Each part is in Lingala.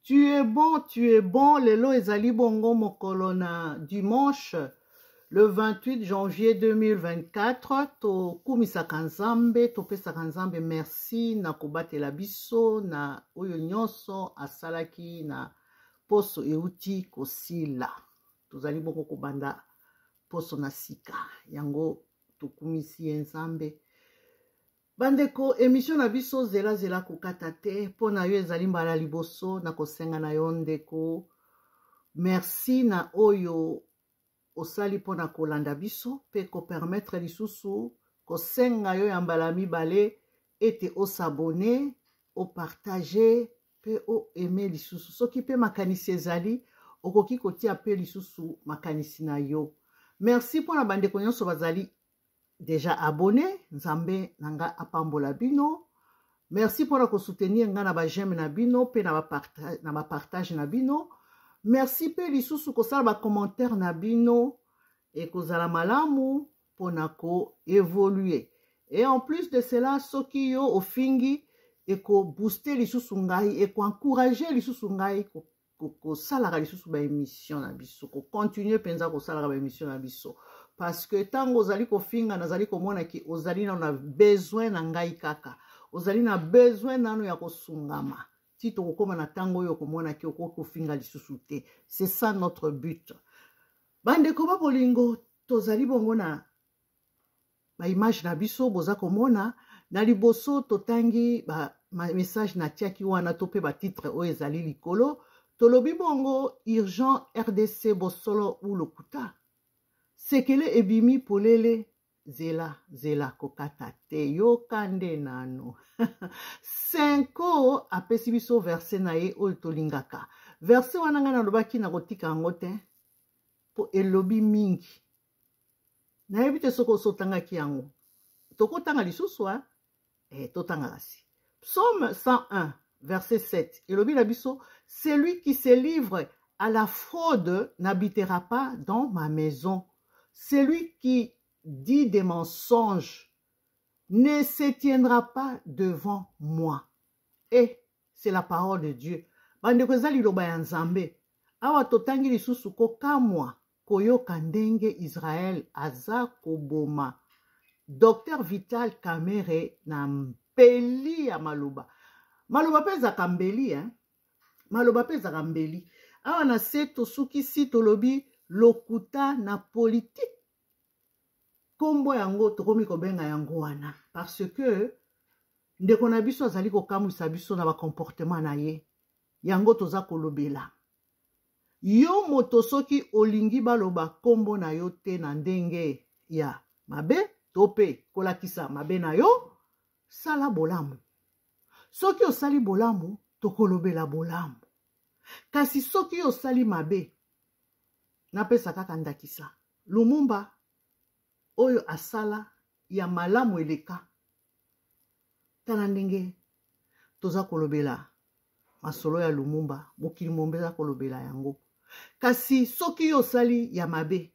Tu es bon, lelo ezali bongo mokolo na dimanche, le 28 janvier 2024, to kumisaka nzambe, to pesaka nzambe merci na kobatela biso na oyo nyonso asalaki na poso euti kosila. Tozali bongo kobanda poso na sika, yango tokumisi nzambe. Bandeko, émission na biso zela kokata te, po na yo ezali mbala liboso na kosenga na yo ndeko. Merci na oyo osali po na kolanda biso, pe ko permettre lisusu kosenga yo ya mbala mibale ete o s'abonner, o partager, pe o aimer lisusu. Soki pe makanisi ezali, okoki kotia pe lisusu makanisi na yo. Merci po na bandeko nyonso bazali déjà abonné, nzambe nanga apambola bino. Merci pour la soutenir nga na ba j'aime na bino, pe na ba partage na bino. Merci pe lisusu kosala ba commentaire na bino et kozala malamu pona ko évoluer. Et en plus de cela, soki yo ofingi et ko booster lisusu ngai et ko encourager lisusu ngai ko sala lisusu ba émission na biso, ko continuer penza ko sala ba émission na biso. Parce que tango ozali kofinga nazali komona ki ozali na besoin na ngai kaka. Ozali na besoin nano ya kosungama. Ti tokokoma na tango yo komona ki okofinga lisusu te. C'est ça notre but. Bandeko ba bolingo tozali bongo na ba image na biso boza komona na liboso totangi ba message na tiaki wana to pe ba titre o ezali likolo. Tolobi bongo urgent RDC bosolo ou lokuta. Sekele ebimi polele zela kokata te yo kande nano. 5 apesi biso verset na ye oyo tolingaka. Verset wana nga nalobaki na kotika yango te po elobi mingi. Nayebi te soko osotangaki yango. Tokotanga lisusu totanga kasi. Psaume 101 verset 7 elobi na biso, celui qui se livre à la fraude n'habitera pas dans ma maison. Celui qui dit des mensonges ne se tiendra pas devant moi. Et c'est la parole de Dieu. Bandeko ezali liloba ya Nzambe. Awa totangi lisusu kokamwa koyoka ndenge Israël aza koboma. Docteur Vital Kamerhe na mbeli ya maloba. Maloba peza kambeli, Maloba peza kambeli. Awa na se tosuki si tolobi lokuta na politique. Kombo yango tokomi kobenga yango wana. Parce que ndeko na biso azali kokamwisa biso na ba comportement na ye. Yango toza kolobela. Yo moto soki olingi baloba kombo na yo te na ndenge ya mabe, tope kolakisa mabe na yo, sala bolamu. Soki osali bolamu, tokolobela bolamu. Kasi soki osali mabe, napesa kaka ndakisa. Lumumba oyo asala ya malamu eleka. Tala ndenge toza kolobela masolo ya Lumumba, mokili mombeza kolobela yango. Kasi soki yo osali ya mabe,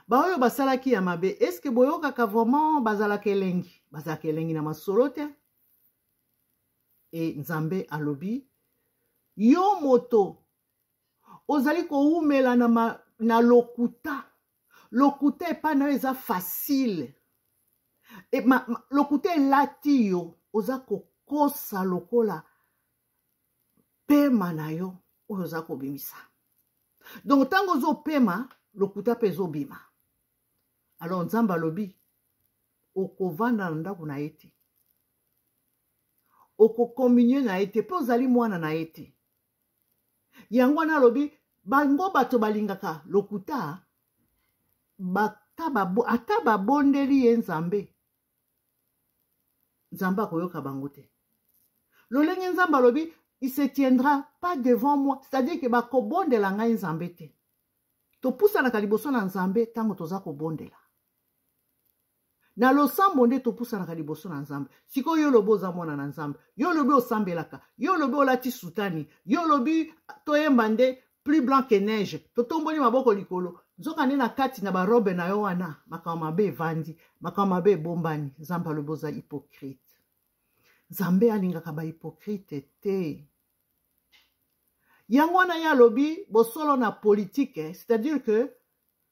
ba oyo basalaki ya mabe, eske boyokaka vraiment bazalaka elengi? Bazalaka elengi na masolo te. E Nzambe alobi, yo moto ozali koumela na lokuta. Lokuta epa na yo eza facile. Lokuta elati yo oza kokosa lokola pema na yo oyo oza kobimisa. Donc tango ozo pema, lokuta pe ezobima. Alors Nzambe alobi, okovanda na ndako na ye te. Okokomunye na ye te, pe ozali mwana na ye te. Yango wana alobi, bango bato balingaka lokuta, ata babondeli ye nzambe nzambe akoyoka bango te lolenge nzambe alobi il se tiendra pas devant moi, c'est-à-dire que bakobondela ngai nzambe te topusanaka liboso na nzambe ntango toza kobondela na losambo nde topusanaka liboso na nzambe sikoyo yo lobi oza mwana na nzambe yo lobi osambelaka yo lobi olati sutani yo lobi toyemba nde plus blanc que neige totomboli maboko likolo nzoka nde na kati na barobe na yo wana makambo mabe evandi makambo mabe ebombani nzambe alobi oza hypocrite nzambe alingaka bahypocrite te yango wana ye alobi bosolo na politike c'est-à-dire que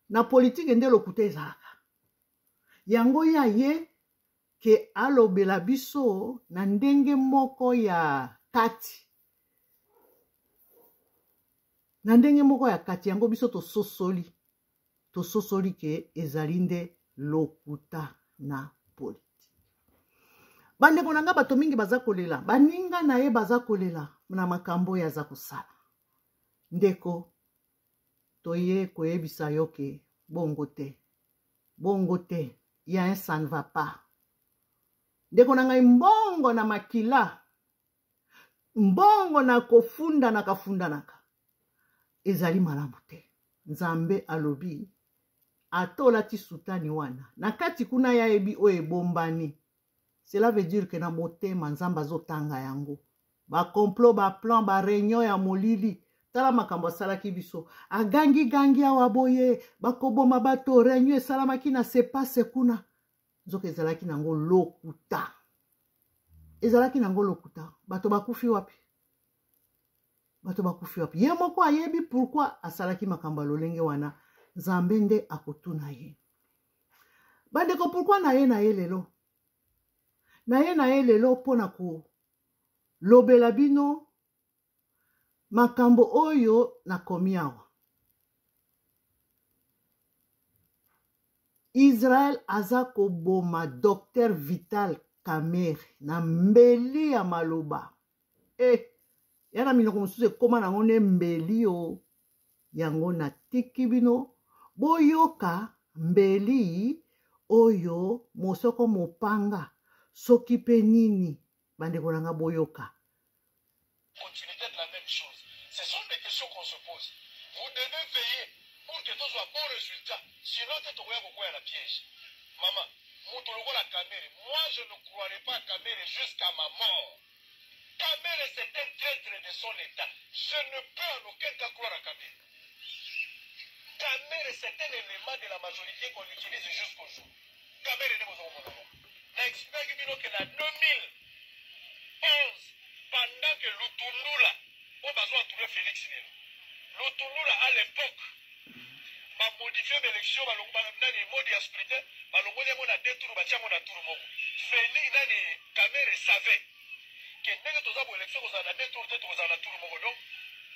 na politike nde lokuta ezalaka yango ya ye ke alobela biso na ndenge moko ya kati na ndenge moko ya kati yango biso tososoli ke ezali nde lokuta na politike bandeko na nga bato mingi baza kolela baninga na ye baza kolela na makambo oyo aza kosala ndeko toye koyebisa yo ke bongo te ya ça ne va pas ndeko na ngai mbongo na makila mbongo na kofunda na kafundanaka ezali malamu te nzambe alobi atolati sutani wana na kati kuna ya ebi oyo ebombani cela veut dire que na motema nzambe azotanga yango bakomplot baplan bareunion ya molili tala makambo asalaki biso agangi awa boye bakoboma bato reunion esalamaki na sepase kuna nzoka ezalaki nango lokuta bato bakufi wapi ye moko ayebi pourquoi asalaki makambo ya lolenge wana nzambe nde akotuna ye bandeko pourquoi na ye lelo mpona kolobela bino makambo oyo nakomi awa Israel aza koboma Dr Vital Kamerhe na mbeli ya maloba yana minoko mosusu ekoma nango nde mbeli o yango natiki bino boyoka mbeli oyo mosoko mopanga soki pe nini bandeko nanga boyoka. Continuité de la même chose. Ce sont des questions qu'on se pose. Vous devez veiller pour que tout soit bon résultat. Sinon, tu vas à la piège. Maman, la caméra. Moi, je ne croirai pas à caméra jusqu'à ma mort. Caméra, c'est un traître de son état. Je ne peux en aucun cas croire à caméra. Caméra, c'est un élément de la majorité qu'on utilise jusqu'au jour. Caméra, n'est pas mon nom. N'explique que la 2011, pendant que Lutundula, on va trouver Félix Nelo. Lutundula, à l'époque, m'a modifié l'élection, m'a modi à splitter, m'a modi à deux tours, m'a mon tour. Félix, nani, caméra savait que n'est que aux élections, vous en avez deux tours, vous en avez tour. Donc,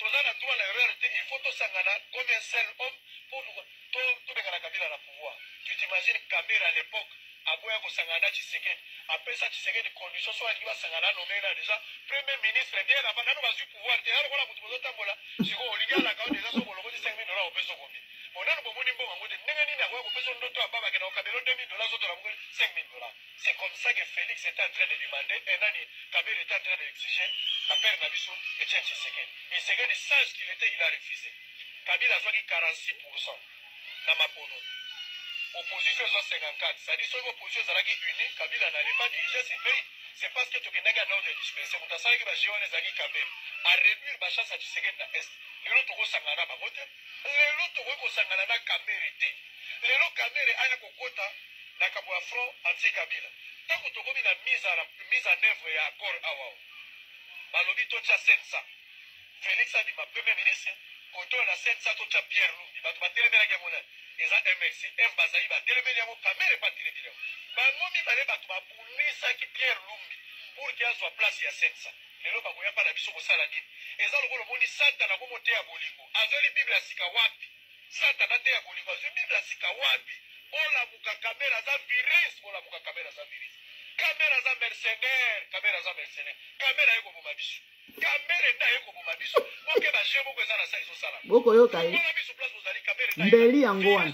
vous en avez droit à l'erreur, il faut tout s'engana comme un seul homme pour tout le Kabila à pouvoir. Tu t'imagines caméra à l'époque, aboya kosangana Tshisekedi apesa Tshisekedi condition soit aliba sangana nommé là déjà premier ministre bien avant nano bazu pouvoir te alors voilà mutu bozotambola siko olinga la kaone déjà so boloko $5,000 opeso komi onano bomoni mbongo ngode ndenge nini akoya kopesa ndoto ababa kena okabelo $2,000 zoto la mukoli $5,000. C'est comme ça que Félix était en train de demander et nani Kabila était en train d'exiger la père Nabiso Etienne Tshisekedi. Tshisekedi sache qu'il était, il a refusé. Kabila a choisi 46% dans ma pono. Opposition 54. Ça dit que l'opposition est unie. Kabila n'allait pas diriger ce pays. C'est parce que tu as un ordre dispersé. Vous savez que les gens à réduire la chance à Tshisekedi dans l'Est. Les autres ont sangana à voter. Les autres ont sangana à Kamérité. Les autres Kaméré à la Kokota, la Kaboua Front anti-Kabila. Tant que tu as la mise en œuvre et accord à Wao. Balobi Tocha Sensa. Félix a dit ma premier ministre. Quand on a Sensa Tocha Pierre Lumbi. Tu vas télémérer à Gamona. Eza MRC F bazali ba telemeli yango kamera pa télévision bangomi bale bato babunisa ki Pierre Lumbi pour qu'il soit place ya sensa lelo bakoya pa na biso kosala nini eza lokolo boni santa na komo te ya bolingo azoli bible ya sika wapi santa na te ya bolingo azoli bible ya sika wapi ola muka kamera za virus ola muka kamera za virus kamera za mercenaire kamera yeko boma biso kamera na yeko boma biso oke ba jemo ko eza na sa iso sala boko yoka ye mbeli yango wana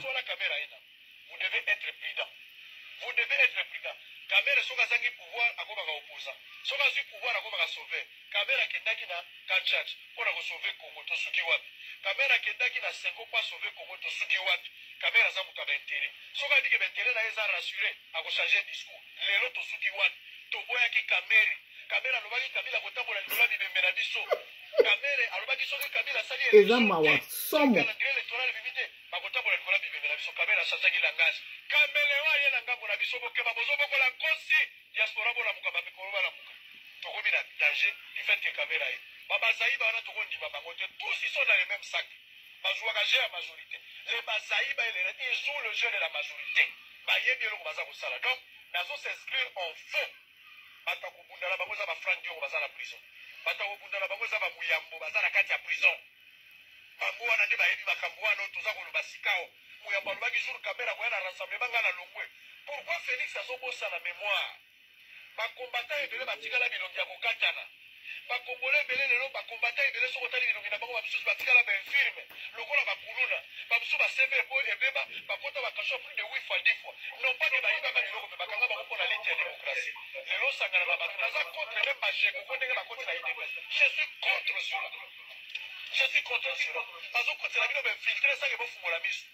akendaki na Kanchach mpona kosauve Congo tosuki wapi Kabera akendaki na Sengo mpo asauve Congo tosuki wapi Kabera aza moto ya baintere soki adiki baintere na ye eza rassure akochange discours lelo tosuki wapi toboyaki Kamere Kabera alobaki Kabila kotambola likolo ya bibembe na biso Kamere alobaki soki Kabila asali eza mawa somo calendrier électoral bibi te bakotambola likolo ya bibembe na biso Kabera achangeaki langage Kamelewa ye na ngambo na biso bokeba bozobokola nkosi diaspora bolamuka bapekolo balamuka tokomi na danger du fait que Kabera ye babazaïba wana tokondima bango te tous ils sont dans le même sac bazwaka jeu ya majorité les bazaïba ils jouent le jeu de la majorité bayebi eloko baza kosala donc nazo s'inscrire en faux bato akobundana bango eza bafranc dioko baza na prison bato akobundana bango eza bamuyambo baza na kati ya prison bango wana nde bayebi makambo wana toza koloba sikao muyambo alobaki jour Kabera koya na rassemblement nga na longwe pourquoi Félix azobosana mémoire bakombata ebele batikala bilongi ya kokatana bakongole ebele lelo bakombata ebele soki otali bilongi na bango bamisusu batikala bainfirme lokola bakuluna bamisusu baseve po ebeba bakota bakashwa plus de 8 fois 10 fois non pas ke bayibaka biloko me bakanga bango mpona liti ya démocratie lelo osangana na bato naza contre même bajeko ko ndenge bakoti na idps je suis contre cela bazokotela bino bainfiltre esange bofungola miso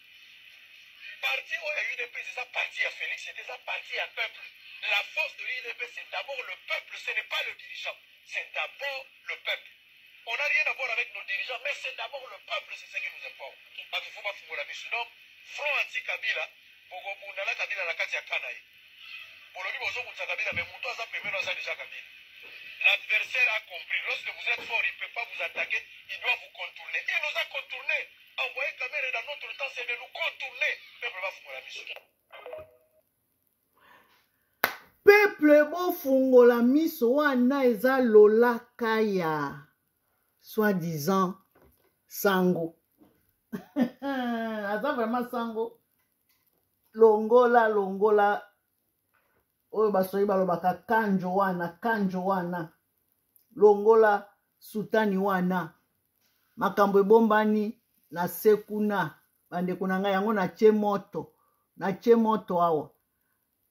parti oyo ya UDPS eza parti ya Félix c'est eza parti ya peuple la force de l'UDPS c'est d'abord le peuple ce n'est pas le dirigeant c'est d'abord le peuple on n'a rien à voir avec nos dirigeants mais c'est d'abord le peuple c'est ce qui nous importe parce qu'il faut pas fungola miso donc front anti Kabila bokobundana Kabila na kati ya kana ye bolobi bozobundisa Kabila mais moto aza pembeni aza déjà Kabila l'adversaire a compris lorsque vous êtes fort il ne peut pas vous attaquer il doit vous contourner il nous a contourné envoyer Kabila dans notre temps c'est de nous contourner peuple va fungola miso peuple bofungola miso wana eza lolaka ya soi-disant sango aza vraiment sango longola oyo basoyi balobaka kanjo wana longola sutani wana makambo ebombani na sekuna bandeko na ngai yango natie moto awa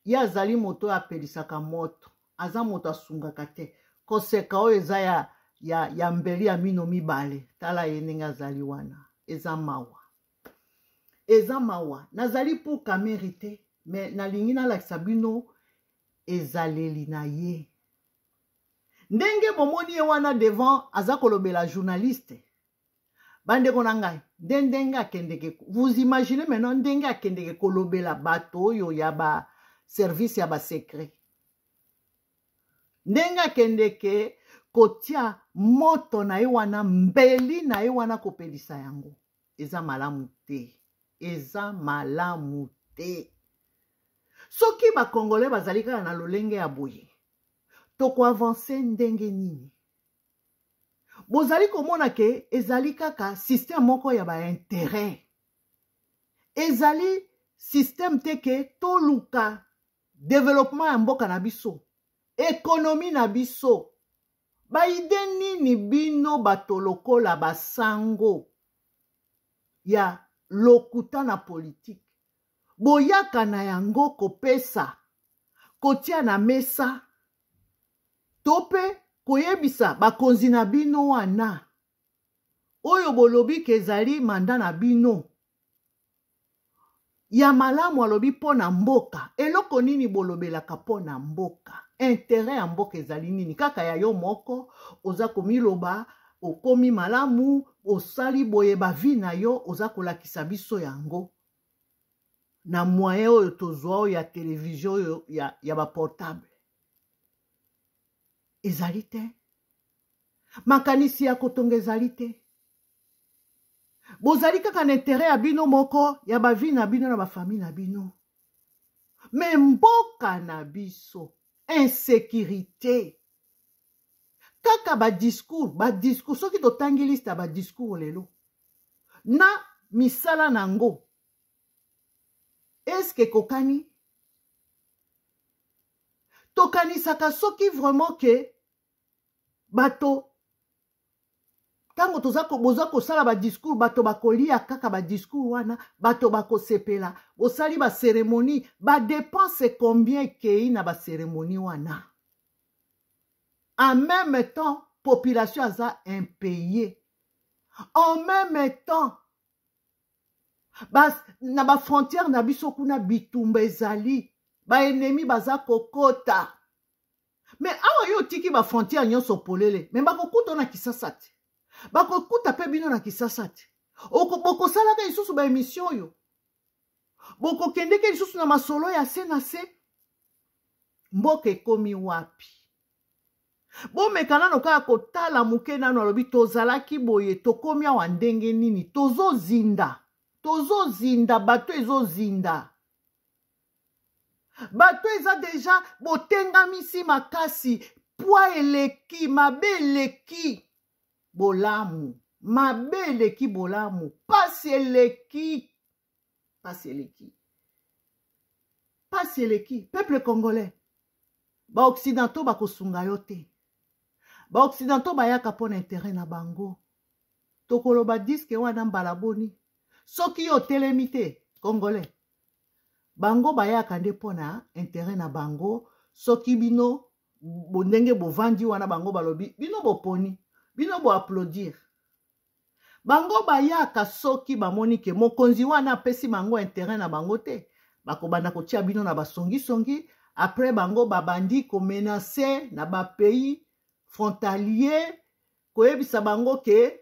ye azali moto oyo apelisaka moto aza moto asungaka te koseka oyo eza ya mbeli ya mino mibale tala ye ndenge azali wana eza mawa nazali pour Kamere te me nalingi nalakisa bino ezaleli na ye ndenge bomoni ye wana devant aza kolobela journaliste bandeko na ngai ndenge akendeke vous imaginez maintenant ndenge akendeke kolobela bato oyo ya ba service ya ba secret ndenge akendeke kotia moto na ye wana mbeli na ye wana kopelisa yango eza malamu te soki bakongole bazali kaka na lolenge ya boye tokoavanse ndenge nini bozali komona ke ezali kaka système moko ya baintérêt ezali système te ke toluka développement ya mboka na biso économie na biso baide nini bino bato lokola basango ya lokuta na politique boyaka na yango kopesa kotia na mesa to mpe koyebisa bakonzi na bino wana oyo bolobi ke ezali manda na bino ya malamu alobi mpo na mboka eloko nini bolobelaka mpo na mboka intérêt ya mboka ezali nini kaka ya yo moko oza komiloba okomi malamu osali boye bavi na yo oza kolakisa biso yango na moyen oyo tozwa oyo ya televizio oyo ya baportable ezali te makanisi ya kotonga ezali te bozali kaka na intérêt ya bino moko ya bavi na bino na bafamille na bino me mboka na biso insécurité kaka badiscours soki totangi liste ya badiscours lelo na misala nango eske kokani tokanisaka soki vraiment ke bato tango boza kosala badiscours bato bakolia kaka badiscours wana bato bakosepela bosali baceremonie badepense combien ekei na baceremonie wana en même temps population aza impayée. En même temps, na ba frontière na biso kuna bitumba ezali, ba ennemi baza kokota. Mais awa yo tiki ba frontière nyonso polele, mais bakokuta na Kisasa te. Bakokuta pe bino na Kisasa te. Bokosalaka lisusu ba émission yo. Bokokendeke lisusu na masolo ya se na se. Mboka ekomi wapi? Bomekana no kaka kotala muke nano alobi tozalaki boye tokomi awa ndenge nini tozozinda bato ezozinda bato eza deja botengamisi makasi poa eleki mabe eleki bolamu mabe eleki bolamu pasi eleki peuple congolais ba occidentaux bakosunga yo te ba occidentaux bayaka pona intérêt na bango tokoloba diske wana mbala boni soki yo telemi te congolais bango bayaka nde pona intérêt na bango soki bino bondenge bovandi wana bango balobi bino boponi bino bo applaudir bango bayaka soki bamoni ke mokonzi wana apesi bango intérêt na bango te bakobanda kotia bino na basongi après bango babandi ko menacer na ba pays frontalier koyebisa bango ke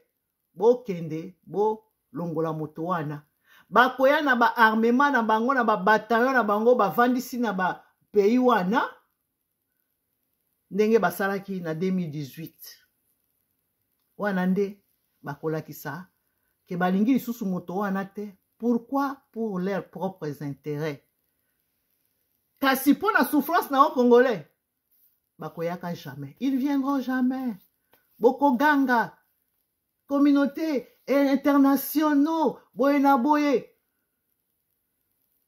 bokende bo longola moto wana bakoya na ba armement na bango na ba bataillon na bango bavandisi na ba pays wana ndenge basalaki na 2018 wana nde bakolakisa ke balingi lisusu moto wana te. Pourquoi? Pour leurs propres intérêts. Kasi pour la souffrance na congolais bakoyaka jamais, ils viendront jamais. Boko ganga communauté internationaux boye na boye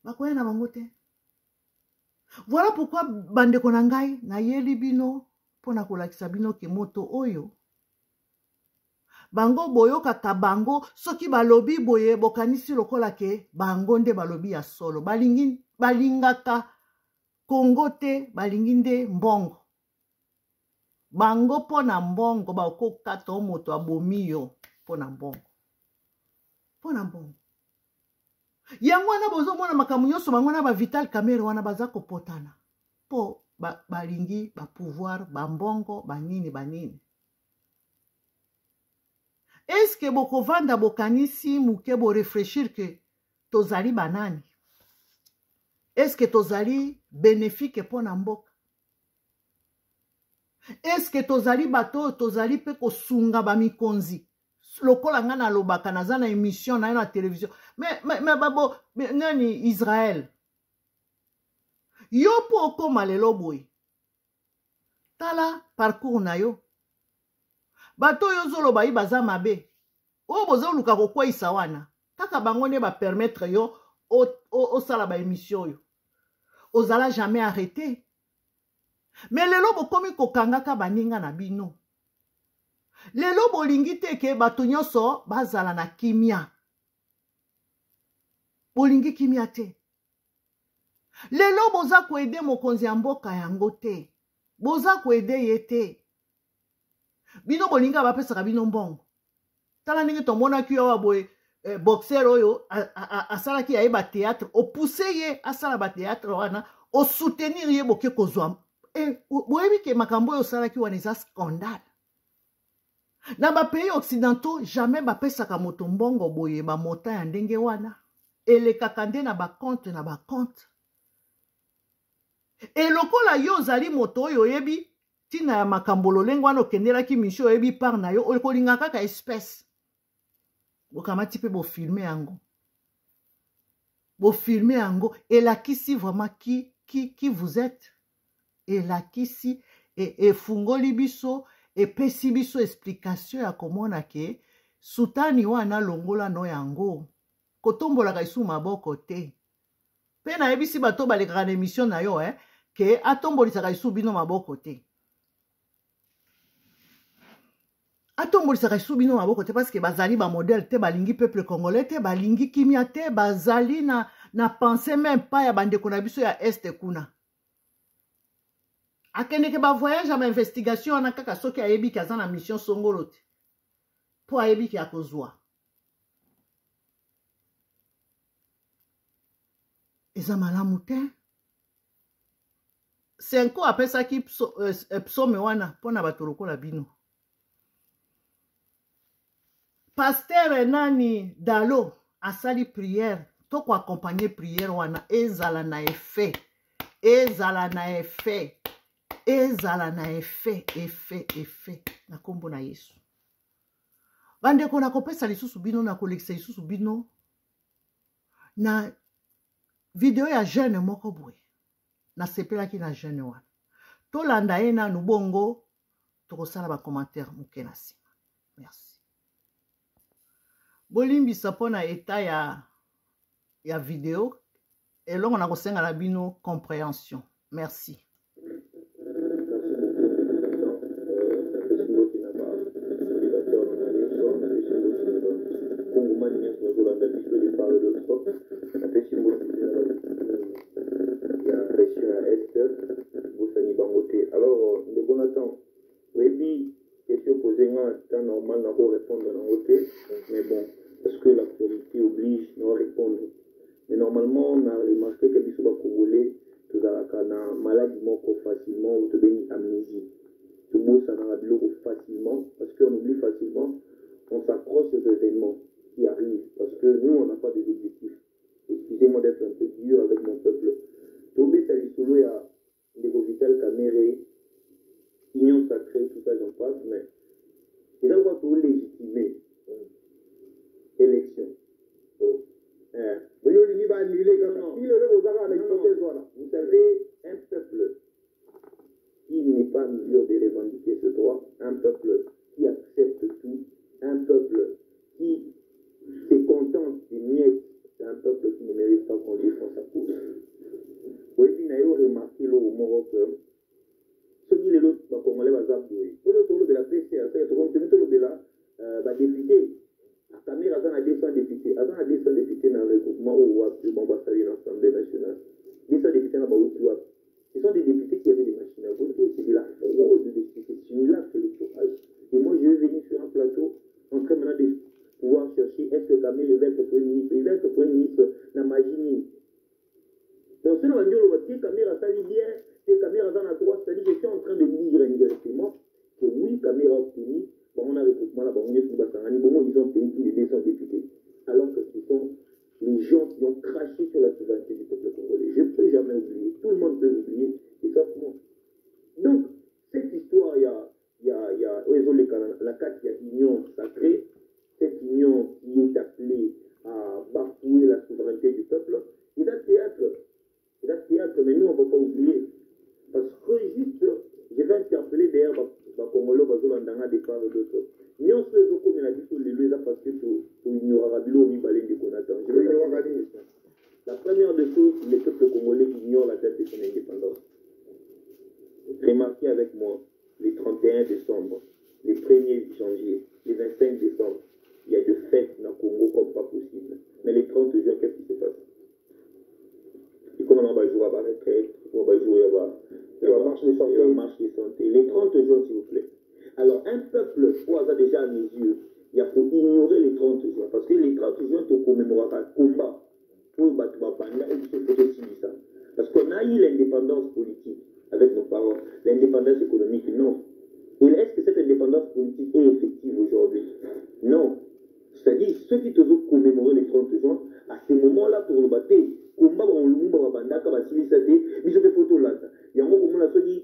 bakoya na bango te. Voilà pourquoi bandeko na ngai na yeli bino pona kolakisa bino ke moto oyo bango boyo kaka bango soki balobi boye bokanisi lokola ke bango nde balobi ya solo balingaka Congo te balingi nde mbongo bango pona mbongo bakokata moto abomi yo pona mbongo yango wana bozomona makambo nyonso bango na ba Vital Kamerhe wana baza kopotana po balingi ba pouvoir bambongo banini. Est-ce que bokovanda bokanisi muke bo réfléchir que tozali banani? Est-ce que tozali bénéfique pour mboka? Est-ce que tozali bato tozali pe kosunga ba mikonzi? Lokola nga na lobaka naza na émission na télévision. Mais babo nani Israël? Yo po okoma lelo boy. Tala parcours na yo. Bato yo zoloba yi baza mabe. O bozo luka kokwaisa wana. Kaka bango ne ba permettre yo o sala ba émission yo. Ozala jamais arrêté. Mais lelo bokomi kokangaka baninga na bino. Lelo bolingi te ke bato nyonso bazala na kimia. Bolingi kimia te. Lelo boza koede mokonzi ya mboka yango te. Boza koede ye te. Bino bolinga bapesaka bino mbongo. Tala ndenge tomonaki yo boye boxer oyo asalaki ayeba théâtre opousse ye asala ba théâtre wana o soutenir ye boke kozwa boyebi ke makambo oyo osalaki wana eza scandale. Na ba pays occidentaux jamais bapesaka moto mbongo boye ba mota ya ndenge wana elekaka nde na ba compte e lokola yo ozali moto oyo oyebi tina ya makambo lolengo wana okendelaki misio oyebi par na yo okolinga kaka espèce bokamati pe bofilme yango elakisi vraiment qui vous êtes elakisi efungoli biso epesi biso explication ya komona ke sutani wana longola no yango kotombolaka isu maboko te pe nayebisi bato balekaka na émission na yo ke atombolisaka isu bino maboko te parce que bazali ba modèle te balingi peuple congolais te balingi kimia te bazali na pensée même pas ya bandeko na biso ya este kuna akendeke bavoyage ya bainvestigation wana kaka soki ayebiki aza na mission songolo te mpo ayebiki akozwa eza malamu te senko apesaki psome wana mpona bato lokola bino paster nani dalo asali priere to koakompagne priere wana ezala na effet ezala na effet ezala na effet na nkombo na Yesu bandeko na kopesa lisusu bino na kolekisa lisusu bino na video ya jeune moko boye nasepelaki na jeune wana tolanda ye nanu bongo tokosala bacommentaire moke na nsima merci bolimbisa mpona eta ya video elongo na kosenga na bino compréhension merci. Alors, de bon temps, oui, question posée, temps normal, on va répondre dans côté, mais bon, parce que l'actualité oblige, on va répondre. Mais normalement, on a remarqué que les Congolais, tout à la maladie facilement, ou tout béni amnésie. Tout le monde s'en a facilement, parce qu'on oublie facilement, on s'accroche aux événements qui arrivent, parce que nous, on n'a pas des objectifs. Excusez-moi d'être un peu dur avec mon peuple. Tombé Salisolo et à Vital Caméré, Union sacrée, tout ça, j'en passe, mais il va pour légitimer élection. Vous savez, un peuple qui n'est pas en mesure de revendiquer ce droit, un peuple qui accepte tout, un peuple qui se contente des miettes, c'est un peuple qui ne mérite pas qu'on défende sa cause. Oui, puis nous avons remarqué au Maroc, ce qui est l'autre, Congolais, va s'appuyer. Pour le de la PCA, c'est de la député. La caméra a 200 députés. Avant, 200 députés dans le regroupement au WAP, du Bambassari, l'Assemblée nationale. 200 députés dans le WAP. Ce sont des députés qui avaient des machines à voter. C'est de la fraude, c'est simulacre électoral. Et moi, je vais venir sur un plateau en train maintenant de pouvoir chercher est-ce que Kamel va être Premier ministre. Il va être Premier ministre dans ma génie. Donc, si on va dire que Kamel ça lui bien, que Kamel dans la droite, c'est-à-dire que je suis en train de lire indirectement que oui, Kamel a obtenu. On a recrutement là-bas, ils ont obtenu tous les 200 députés. Alors que ce sont les gens qui ont craché sur la souveraineté du peuple congolais. Je ne peux jamais oublier. Tout le monde peut oublier, et sauf moi. Donc, cette histoire, il y a la carte, il y a union sacrée, cette union qui est appelée à bafouer la souveraineté du peuple, il a théâtre. Il a théâtre, mais nous, on ne va pas oublier. Parce que juste, je vais interpeller d'ailleurs Congolais, Bazolanda, des parts et d'autres. Nous, on se fait comme il a dit sur les lieux, parce que pour ignorer Rabilo, on y balait des Konatan. La première des choses, les peuples congolais ignorent la date de son indépendance. Remarquez avec moi, les 31 décembre, les 1er janvier, les 25 décembre, il y a de fêtes dans le Congo comme pas possible. Mais les 30 juin, qu'est-ce qui se passe? Et comment on va jouer à la retraite, on va jouer à la marche des santé. Les 30 jours, s'il vous plaît. Alors, un peuple, pour déjà à mes yeux, il faut ignorer les 30 juin. Parce que les 30 juin, tu commémoreras un combat pour battre ma bande et se faire ça. Parce qu'on a eu l'indépendance politique avec nos parents. L'indépendance économique, non. Et est-ce que cette indépendance politique est effective aujourd'hui? Non. C'est-à-dire, ceux qui te veulent commémorer les 30 juin, à ce moment-là, pour le battre, combat, on le mou, on va battre, on va signer ça, mais je fais photo là. Il y a un moment où on a dit,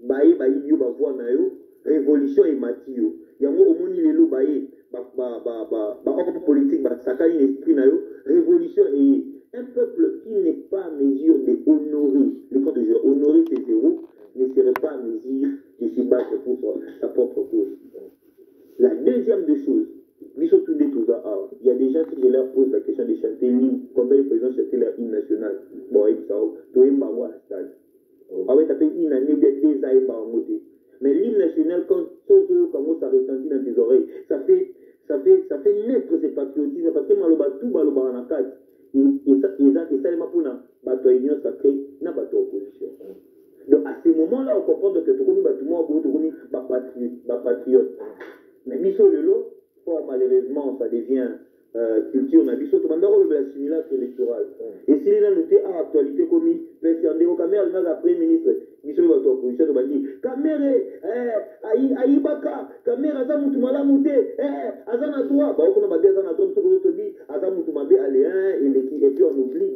baye, bio, ba voix, nayo, révolution et matio. Il y a un moment où on les loups, baye, homme politique, ça a un esprit, nayo, révolution et un peuple qui n'est pas à mesure d'honorer, les comptes de jeu, honorer ses héros, ne serait pas à mesure de se battre pour sa propre cause. La deuxième des choses, il y a des gens qui je leur pose la question de chanter l'hymne, combien de présidents chantaient leur hymne national. Bon, il faut à la stade. Ah ouais, ça fait une année, des années par moté. Mais l'hymne national, quand ça retentit dans tes oreilles, ça fait naître ce patriotisme parce que maloba tout baloba en attaque. Et ça, les pour la union sacrée, n'a pas d'opposition. Donc à ce moment-là, on comprend que tout le monde est patriote. Mais Misso Lelo, fort malheureusement, ça devient culture. On a vu surtout maintenant le simulacre électoral. Et s'il a noté à actualité comme président de Cameroun, après ministre, Misso Lelo de l'opposition, on va dire Cameroun, Aïbaka, Cameroun, Azamutumala Mouté, Azanatoire. Bah, on a dit Azanatoire, ce qu'on dit, Azamutumabé, Aléen, et puis on oublie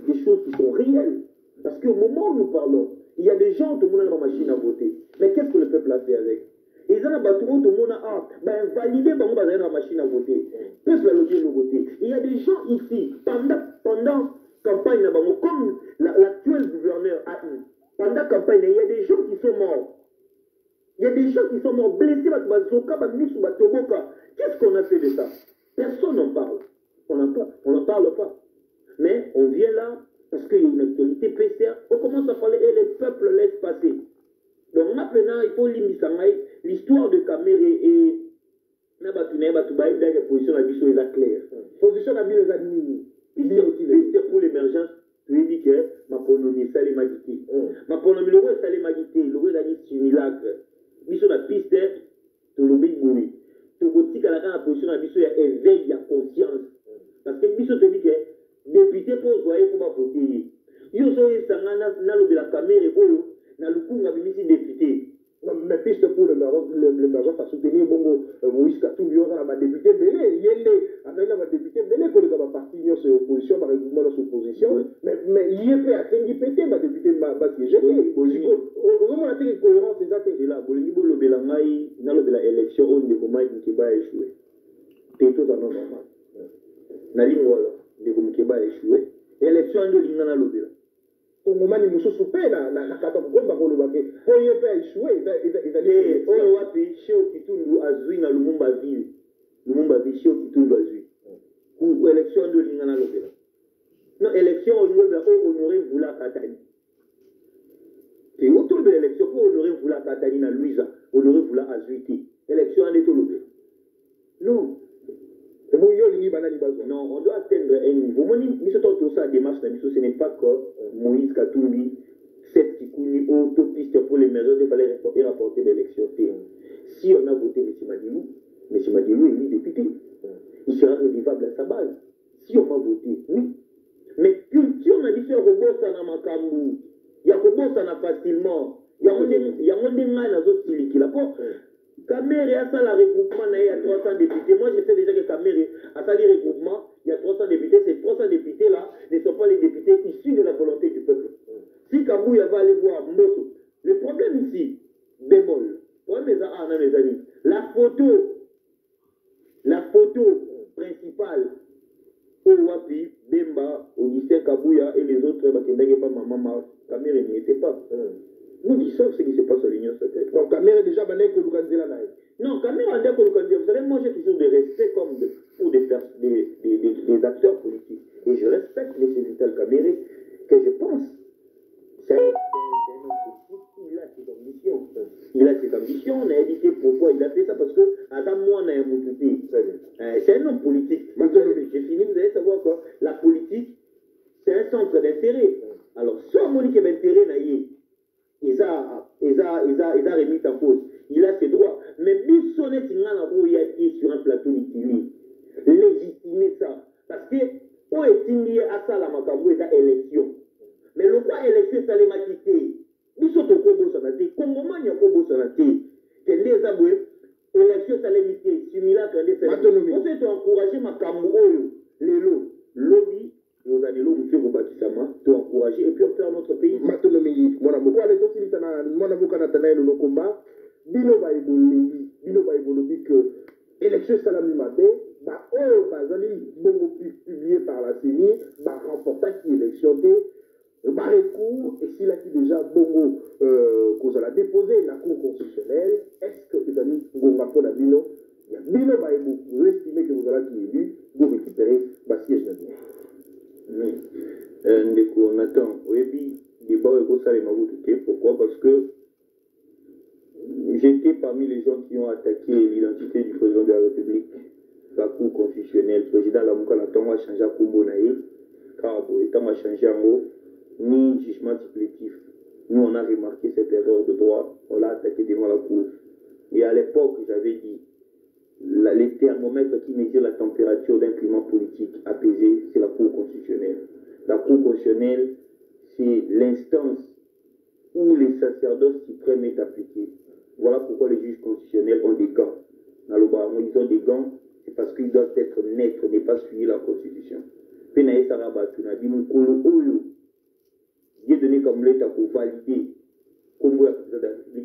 des choses qui sont réelles. Parce qu'au moment où nous parlons, il y a des gens, tout le monde a la machine à voter. Mais qu'est-ce que le peuple a fait avec? Ils ont battu tout le monde a validé la machine à voter. Le peuple a voté. Il y a des gens ici, pendant campagne, comme l'actuel gouverneur a eu, pendant campagne, il y a des gens qui sont morts. Il y a des gens qui sont morts, blessés, qu'est-ce qu'on a fait de ça? Personne n'en parle. On n'en parle pas. Mais on vient là, parce qu'il y a une actualité PCR, on commence à parler et le peuple laisse passer. Donc maintenant, il faut limiter l'histoire de Kamere et la position de Bisso est claire. Position de Bisso est nini. Piste pour l'émergence, tu lui dis que ma ponomie, ça les magité. Ma ponomie, le roi, ça les magité. Le roi, il a dit simulacre. Bisso la piste, tu le dis oui. Tu dis que la position de Bisso est éveil, il y a conscience. Parce que Bisso te dit que député pour voyer pour voter. Yo so sangana na lobi la caméra oyo na lukunga bimisi député. Non mais piste pour l'émergence à soutenir bongo Moïse Katumbi on a député belé yende ana na député belé ko le parti union c'est opposition ma regroupement dans opposition mais yep a tengi pété ma député ba siéger on a été cohérent c'est ça c'est là bolingi bo lobela ngai na lobela élection on de comment qui va échouer. C'est tout à normal. Na lingolo de comme qui va échouer. Élection de l'ingana lobela. Au moment où nous sommes na kata komba ko lobake po yepe a échoué ils oyo wapi cheo kitundu azui na Lumumba ville cheo kitundu azui ou élection de l'ingana lobela. Non élection on honorer Vula Katani. Et autour de l'élection pour honorer Vula Katani na Louisa honorer Vula azuiti élection en éto lobela. Non. Non, on doit atteindre un niveau. Tout ça démarche, ce n'est pas que Moïse Katumbi, cette Kikouni, autopiste pour l'émergence, il fallait rapporter l'élection. Si on a voté M. Madilou est mis député. Il sera revivable à sa base. Si on a voté, oui. Mais culture, on a dit que robot, ça n'a pas Makambu. Il y a robot, ça n'a facilement. Il y a un des qui l'a pas. Kamere a ça la regroupement, il y a 300 députés. Moi, je sais déjà que Kamere a ça les regroupements, il y a 300 députés. Ces 300 députés-là ne sont pas les députés issus de la volonté du peuple. Si Kabouya va aller voir Mbosso, le problème ici, bémol, la photo principale, Wapi, Bemba, Odyssey Kabouya et les autres, Kamere n'y était pas. Nous, ils savent ce qui se passe à l'Union sacrée. Donc, Kamere est déjà banné que Lukanzela n'a. Non, Kamere a dit que Lukanzela. Vous savez, moi, j'ai toujours de respect comme pour des acteurs politiques. Et je respecte M. Vital Kamere, que je pense. C'est un homme politique, il a ses ambitions. Il a ses ambitions, on a édité pourquoi il a fait ça, parce que Adam, moi, on a un moutouté. C'est un homme politique. Maintenant, j'ai fini, vous allez savoir quoi. La politique, c'est un centre d'intérêt. Alors, si on a un intérêt, ils ont remis en cause. Il a ses droits. Mais Bissonnet, il a été sur un plateau d'Itili. Légitimer ça. Parce que, on est lié à ça, la Makambo, et à élection. Mais le quoi élection, ça les m'a quitté. Bissonnet, Kobo Sanate, Kongoman, il y a Kobo Sanate. Que les aboués, élection, ça les quitté. Simila, quand ils on s'est encouragé, Makambo, les lots, lobby. Nous allons monsieur Roubakisama, te encourager et puis on fait notre pays. Maintenant, mon amour, allez, donc, il y a mon amour, quand on a le combat, Bino va évoluer que élection salami matin, bah, oh, bah, beaucoup publié par la CENI, bah, remporta qui élection bah, recours, et s'il a qui déjà bongo, qu'on a déposé la Cour constitutionnelle, est-ce que vous avez Gonga pour la Bino, il y a Bino va vous estimez que vous allez qui élu, vous récupérez, bah, siège de oui. On attend. Oui, débat pourquoi? Parce que j'étais parmi les gens qui ont attaqué l'identité du président de la République, la Cour constitutionnelle. Le président Lamouka n'a pas changé à Kumbo Naï, car étant a changé en haut, ni jugement supplétif, Nous, on a remarqué cette erreur de droit, on l'a attaqué devant la Cour. Et à l'époque, j'avais dit, les thermomètres qui mesurent la température d'un climat politique apaisé, c'est la Cour constitutionnelle. La Cour constitutionnelle, c'est l'instance où les sacerdoces suprêmes est appliqué. Voilà pourquoi les juges constitutionnels ont des gants. Dans le Baron, ils ont des gants, c'est parce qu'ils doivent être neutres, ne pas suivre la Constitution. Dieu donné comme l'État pour valider. Comme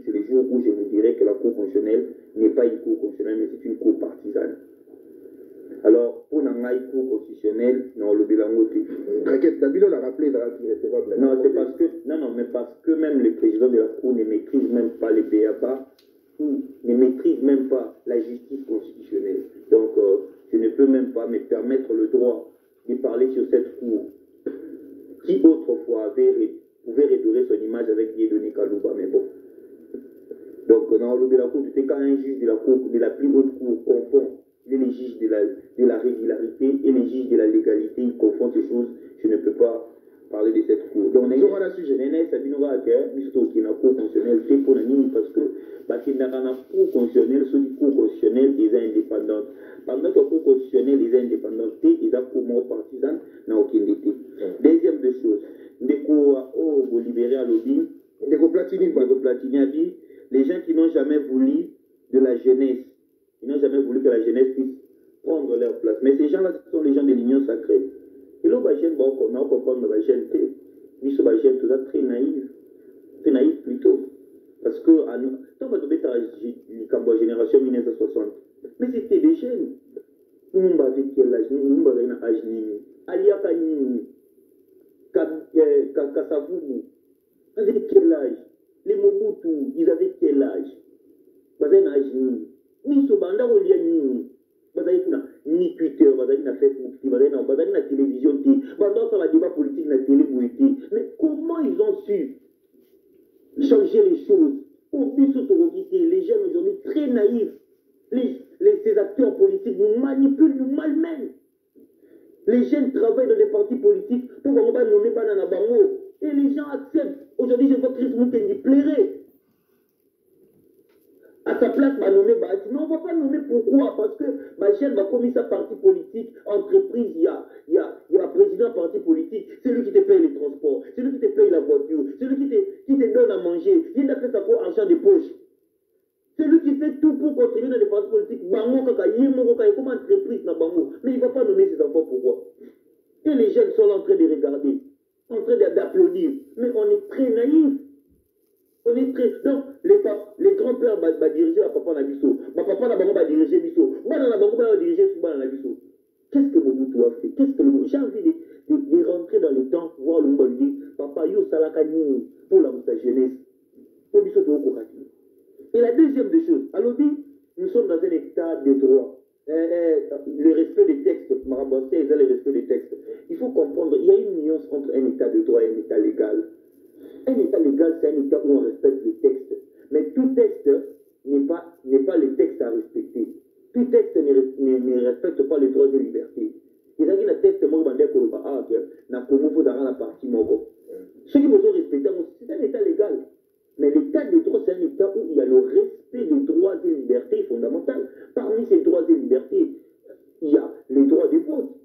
c'est les jours où je vous dirais que la Cour constitutionnelle n'est pas une Cour constitutionnelle, mais c'est une Cour partisane. Alors, pour une Cour constitutionnelle, non, le bilan est. T'inquiète, Dabilo l'a rappelé dans l'irrécevable. Non, c'est parce que, mais parce que même les présidents de la Cour ne maîtrisent même pas les BABA, ou ne maîtrisent même pas la justice constitutionnelle. Donc, je ne peux même pas me permettre le droit de parler sur cette Cour qui autrefois pouvait redorer son image avec Dieudonné Kalouba, mais bon. Donc, dans le de la Cour, tu sais, quand un juge de la Cour, de la plus haute Cour, confond les juges de la régularité et les juges de la légalité, ils confondent ces choses, je ne peux pas parler de cette Cour. Donc, on a un sujet. Cour constitutionnelle, c'est pour nous, parce que, la Cour constitutionnelle, sur les cours constitutionnels, ils sont indépendants. Pendant que la Cour constitutionnelle, ils sont indépendants, ils ont pour partisans, n'a aucune idée. Deuxième des choses, des cours au libéré à l'Obin, des cours Platini, les gens qui n'ont jamais voulu de la jeunesse, ils n'ont jamais voulu que la jeunesse puisse prendre leur place. Mais ces gens-là, ce sont les gens de l'Union sacrée. Et là, on a compris la jeune, ils sont très naïfs plutôt. Parce que, quand on a la génération 1960, mais c'était des jeunes. Nous avons quel âge? Nous avons un âge nini. Alia Kanini, Kassavubu, ils avaient quel âge? Les Mobutu, ils avaient quel âge? Ils avaient un âge nini. Ni Sobanda ou Lia Nini. Ni Twitter, ni Facebook, ni la télévision, ni le débat politique, la télé. Mais comment ils ont su changer les choses? Les jeunes aujourd'hui très naïfs. Ces acteurs politiques nous manipulent, nous malmènent. Les jeunes travaillent dans des partis politiques pour qu'on va nommer Banana Bango. Et les gens acceptent. Aujourd'hui, je vois Chris Moukendi plairait. À sa place, va nommer Bati. Mais on ne va pas nommer pourquoi? Parce que Bachel va commis sa parti politique, entreprise, il y a un président parti politique, c'est lui qui te paye les transports, c'est lui qui te paye la voiture, c'est lui qui te donne à manger, il a fait ça pour argent de poche. C'est lui qui fait tout pour contribuer dans les partis politiques. Bango, Kaka, Yemo, Kaka, comme entreprise dans Bango. Mais il ne va pas nommer ses enfants pourquoi? Et les jeunes sont en train de regarder, en train d'applaudir. Mais on est très naïfs. On est très... Donc, les grands-pères vont diriger à Papa Nabiso. Papa Nabango va diriger Biso. Banana Bango va diriger Banana Nabiso. Qu'est-ce que Mobutu a fait? J'ai envie de rentrer dans le temps, voir le monde dire, Papa, yo salakani pour sa jeunesse. Pour Biso de Okokati. Et la deuxième des choses, alors nous sommes dans un état de droit. Le respect des textes, Marabonté, le respect des textes. Il faut comprendre, il y a une nuance entre un état de droit et un état légal. Un état légal, c'est un état où on respecte les textes. Mais tout texte n'est pas le texte à respecter. Tout texte ne respecte pas les droits et libertés. Il y a un texte, la partie ce qui vous respecter, c'est un état légal. Mais l'état de droit, c'est un état où il y a le respect des droits et libertés fondamentales. Parmi ces droits et libertés, il y a les droits de vote.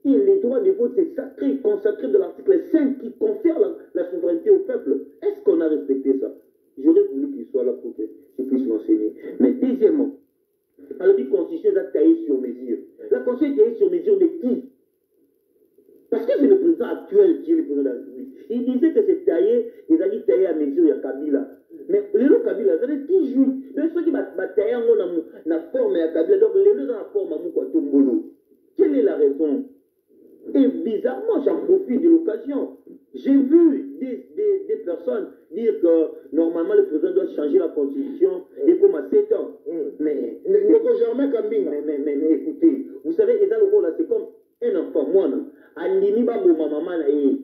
Et les droits de vote, c'est sacré, consacré de l'article 5 qui confère la souveraineté au peuple. Est-ce qu'on a respecté ça? J'aurais voulu qu'il soit là pour que je puisse l'enseigner. Mais deuxièmement, alors la Constitution est taillée sur mesure. La Constitution est taillée sur mesure de qui? Parce que c'est le président actuel qui est le président de la République. Il disait que c'est taillé, ils ont dit taillé à mesure, il y a Kabila. Mais les lots Kabila, ça veut dire qui joue? Ceux qui battent taillé en la forme à Kabila, donc les lots dans la forme à Moukouatombolo. Quelle est la raison? Et bizarrement, j'en profite de l'occasion. J'ai vu des personnes dire que normalement le président doit changer la constitution et comme à 7 ans. Mais écoutez, vous savez, c'est comme un enfant, moi, non? Andimi babo maman na ye.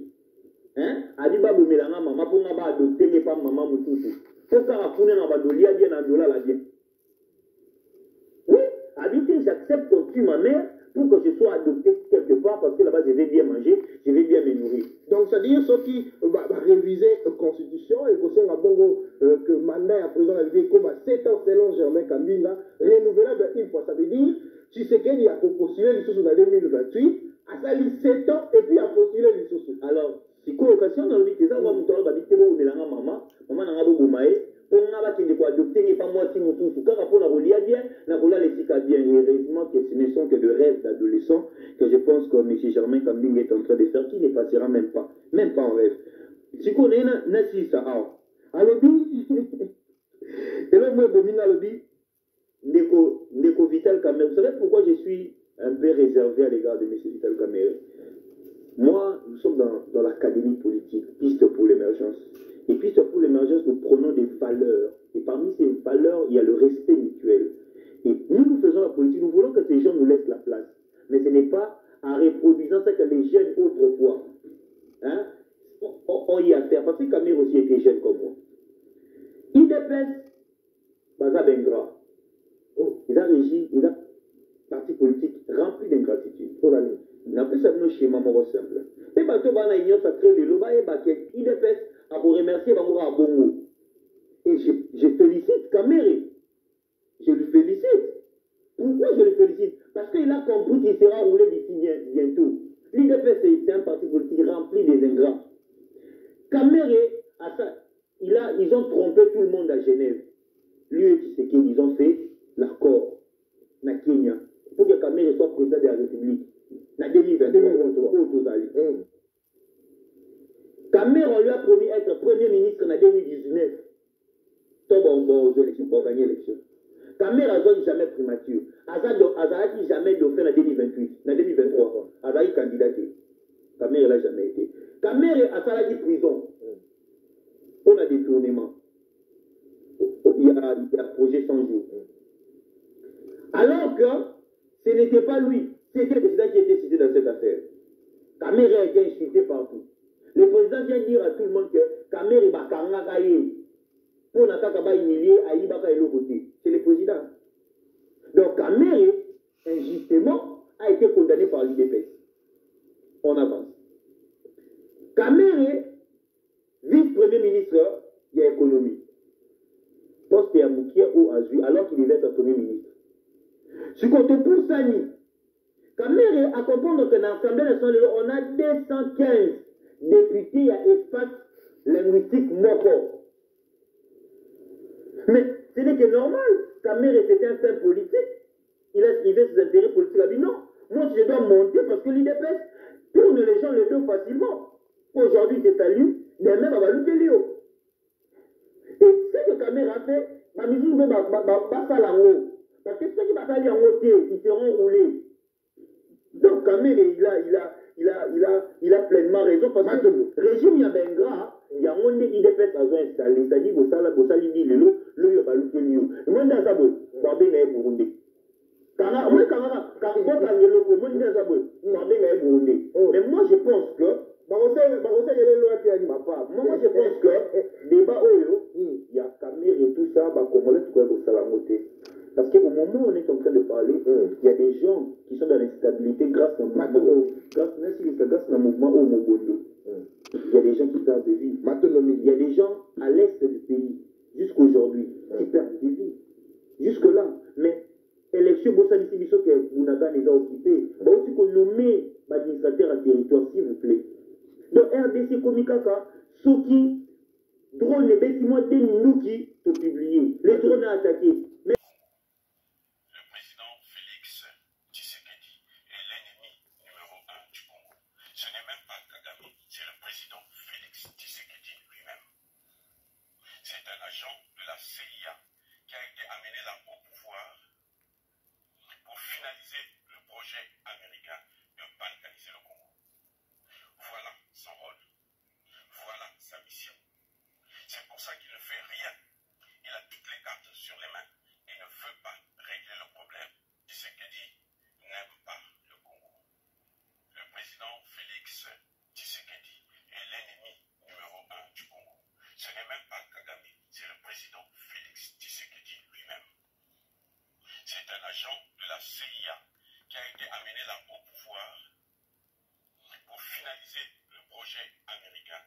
Hein? Abi babo melanga maman pour nga adopter mais pas maman mututu. Faut qu'à founer na badolia bien na dola la bien. Oui, habiter j'accepte qu'on tue ma mère pour que je sois adopté quelque part parce que là-bas je vais bien manger, je vais bien me nourrir. Donc ça veut dire ceux qui réviser la constitution et que que mandat à présent arrivé comme à 7 ans selon Germain Kambinga, renouvelable une fois. Ça veut dire, Tshisekedi a postulé les sous en 2028, à ça 7 ans et puis a postulé les sous. Alors, si colocation dans le but, c'est ça, on va monter dans le but, on va maman n'a pas beaucoup maïs. Pour nous, on va adopter pas moi si nous tous. Quand on a relié bien, on a les bien. Et heureusement que ce ne sont que de rêves d'adolescents que je pense que M. Germain Kambinga est en train de faire, qui ne passera même pas en rêve. Si on est là, c'est ça. Alors, et là, moi, Bomina le dit, Ndeko Vital Kamerhe. Vous savez pourquoi je suis un peu réservé à l'égard de M. Vital Kamerhe? Moi, nous sommes dans l'académie politique, piste pour l'émergence. Et piste pour l'émergence, nous prenons des valeurs. Et parmi ces valeurs, il y a le respect mutuel. Et nous faisons la politique, nous voulons que ces gens nous laissent la place. Mais ce n'est pas en reproduisant ce que les jeunes autrefois ont y à faire. Parce que Kamerhe aussi était jeune comme moi. IDPS, Baza Bengra. Il a régi, il a parti politique rempli d'ingratitude. Pour l'année. Il n'a plus ça de nos schémas simple. Et bateau bana union sacrée le loba et baquet. IDPS a pour remercier Bamoura à Bongo. Et je félicite Kamerhe. Je le félicite. Pourquoi je le félicite? Parce qu'il a compris qu'il sera roulé d'ici bientôt. L'IDPS, c'est un parti politique rempli des ingrats. Kamerhe, ils ont trompé tout le monde à Genève. Lui et Tshisekedi, ils ont fait l'accord na Kenya pour que Kamerhe soit président de la République. En 2023. Kamerhe, on lui a promis être premier ministre en 2019. Aux élections, pour gagner l'élection. Kamerhe a jamais primature. Azaraki jamais dauphin en 2028. En 2023. Azaraki candidaté. Kamerhe n'a jamais été. Kamerhe a salagi prison. On a détournement. Il y a projet 100 jours. Alors que ce n'était pas lui. C'était le président qui était cité dans cette affaire. Kamerhe a été insulté partout. Le président vient dire à tout le monde que Kamerhe va kangakaye. Pour n'attendre humilier Aïbaka et l'autre côté. C'est le président. Donc Kamerhe, injustement, a été condamné par l'IDPS. On avance. Kamerhe, vice-premier ministre, il y a économie. Poste à Moukia ou Azui, alors qu'il devait être premier ministre. Ce qu'on te pousse à Ni. Kamerhe a comprendre que dans l'Assemblée nationale, on a 215 députés à espace linguistique moko. Mais ce n'est que normal. Kamerhe c'était un fait politique. Il a suivi ses intérêts politiques. Il a dit non, moi je dois monter parce que l'IDPS tourne les gens le dos facilement. Aujourd'hui c'est salut, mais même à Valouté Léo. Et ce que Kamerhe a fait, ma musique va pas l'ango. Parce que ceux qui vont aller en côté, ils seront roulés. Donc Kamerhe, il a pleinement raison parce que le régime Yabengra, il y a un IDPS à installé, c'est-à-dire que ça lui dit le Valouté Léo. Moi, je suis un Burundi. Mais moi je pense que débat il y a Kamerhe et tout ça, parce qu'au moment où on est en train de parler, il y a des gens qui sont dans l'instabilité grâce à un mouvement au Mogondo. Il y a des gens qui perdent des vies. Il y a des gens à l'est du pays, jusqu'aujourd'hui, qui perdent des vies. Jusque-là. Mais élection, que Bounaga les a occupés. Aussi qu'on nomme l'administrateur à territoire, s'il vous plaît. Donc RDC Komikaka, ceux qui drone les bâtiments des nous qui sont publiés. Les drones ont attaqué. Mais le président Félix Tshisekedi est l'ennemi numéro 1 du Congo. Ce n'est même pas Kagame, c'est le président Félix Tshisekedi lui-même. C'est un agent de la CIA qui a été amené là au pouvoir pour finaliser le projet américain de balkaniser le Congo. Voilà son rôle. Voilà sa mission. C'est pour ça qu'il ne fait rien. Il a toutes les cartes sur les mains. Il ne veut pas régler le problème. Tshisekedi n'aime pas le Congo. Le président Félix Tshisekedi est l'ennemi numéro 1 du Congo. Ce n'est même pas Kagame, c'est le président Félix Tshisekedi lui-même. C'est un agent de la CIA qui a été amené là au pouvoir pour finaliser le projet américain